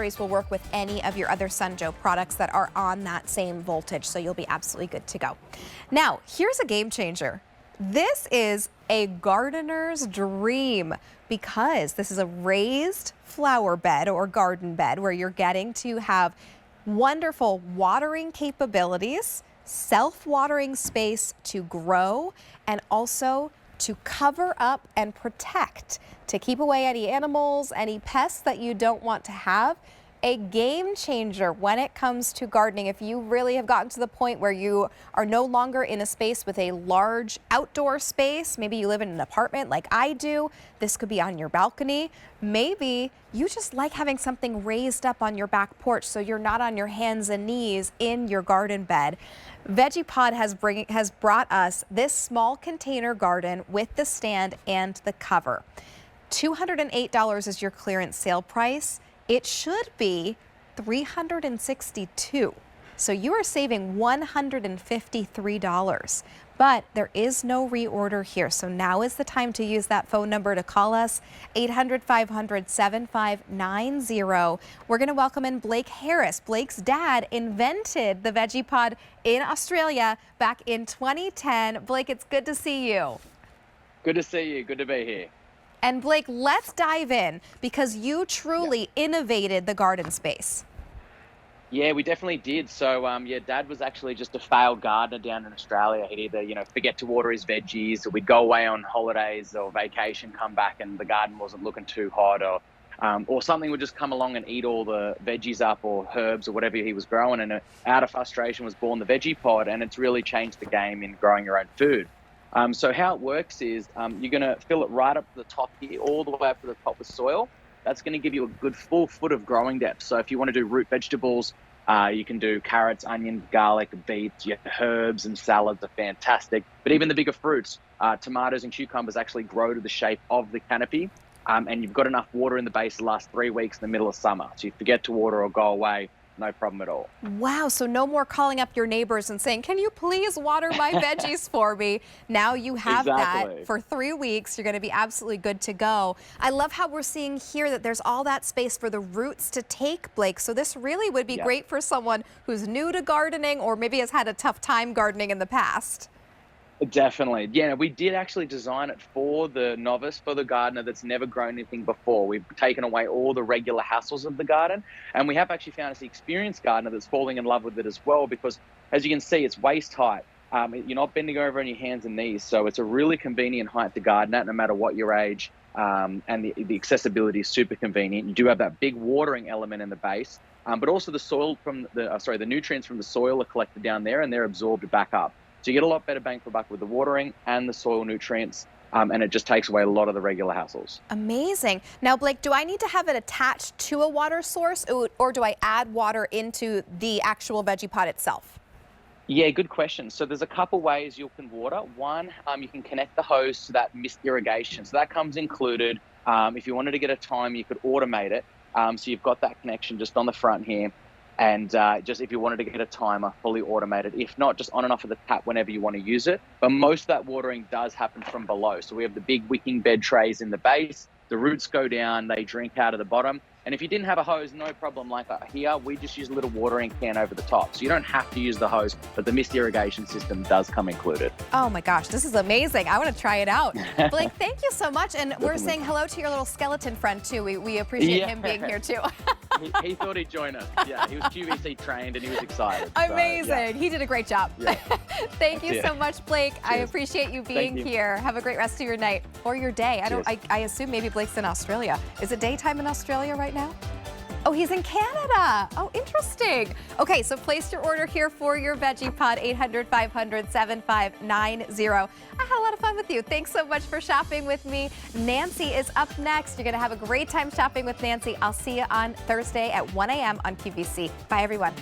batteries will work with any of your other Sunjoe products that are on that same voltage, so you'll be absolutely good to go. Now, here's a game changer. This is a gardener's dream because this is a raised flower bed or garden bed where you're getting to have wonderful watering capabilities, self-watering space to grow, and also to cover up and protect, to keep away any animals, any pests that you don't want to have. A game changer when it comes to gardening. If you really have gotten to the point where you are no longer in a space with a large outdoor space, maybe you live in an apartment like I do, this could be on your balcony. Maybe you just like having something raised up on your back porch so you're not on your hands and knees in your garden bed. Vegepod has brought us this small container garden with the stand and the cover. $208 is your clearance sale price. It should be $362. So you are saving $153. But there is no reorder here. So now is the time to use that phone number to call us, 800-500-7590. We're going to welcome in Blake Harris. Blake's dad invented the Vegepod in Australia back in 2010. Blake, it's good to see you. Good to see you. Good to be here. And Blake, let's dive in because you truly innovated the garden space. Yeah, we definitely did. So, Dad was actually just a failed gardener down in Australia. He'd either, forget to water his veggies, or we'd go away on holidays or vacation, come back and the garden wasn't looking too hot, or something would just come along and eat all the veggies up or herbs or whatever he was growing. And out of frustration was born the Vegepod, and it's really changed the game in growing your own food. So how it works is you're going to fill it right up to the top here, all the way up to the top with soil. That's going to give you a good full foot of growing depth. So if you want to do root vegetables, you can do carrots, onion, garlic, beets, herbs and salads are fantastic. But even the bigger fruits, tomatoes and cucumbers actually grow to the shape of the canopy. And you've got enough water in the base to last 3 weeks in the middle of summer. So you forget to water or go away, no problem at all. Wow, so no more calling up your neighbors and saying, can you please water my veggies for me? Now you have that for 3 weeks. You're going to be absolutely good to go. I love how we're seeing here that there's all that space for the roots to take, Blake. So this really would be great for someone who's new to gardening or maybe has had a tough time gardening in the past. Definitely. Yeah, we did actually design it for the novice, for the gardener that's never grown anything before. We've taken away all the regular hassles of the garden, and we have actually found an experienced gardener that's falling in love with it as well, because as you can see, it's waist height. You're not bending over on your hands and knees, so it's a really convenient height to garden at no matter what your age, and the accessibility is super convenient. You do have that big watering element in the base, but also the soil from the nutrients from the soil are collected down there and they're absorbed back up. So you get a lot better bang for buck with the watering and the soil nutrients, and it just takes away a lot of the regular hassles. Amazing. Now, Blake, do I need to have it attached to a water source, or do I add water into the actual Vegepod itself? Yeah, good question. So there's a couple ways you can water. One, you can connect the hose to that mist irrigation. So that comes included. If you wanted to get a timer, you could automate it. So you've got that connection just on the front here. And just if you wanted to get a timer, fully automated. If not, just on and off of the tap whenever you want to use it. But most of that watering does happen from below. So we have the big wicking bed trays in the base. The roots go down, they drink out of the bottom. And if you didn't have a hose, no problem. Like here, we just use a little watering can over the top. So you don't have to use the hose, but the mist irrigation system does come included. Oh my gosh, this is amazing. I want to try it out. Blake, thank you so much. And we're saying hello to your little skeleton friend too. We appreciate him being here too. He thought he'd join us. Yeah, he was QVC trained and he was excited. Amazing. So, yeah. He did a great job. Yeah. Thank you so much, Blake. Cheers. I appreciate you being here. Have a great rest of your night or your day. I assume maybe Blake's in Australia. Is it daytime in Australia right now? Oh, he's in Canada. Oh, interesting. Okay, so place your order here for your Vegepod, 800-500-7590. I had a lot of fun with you. Thanks so much for shopping with me. Nancy is up next. You're going to have a great time shopping with Nancy. I'll see you on Thursday at 1 a.m. on QVC. Bye, everyone.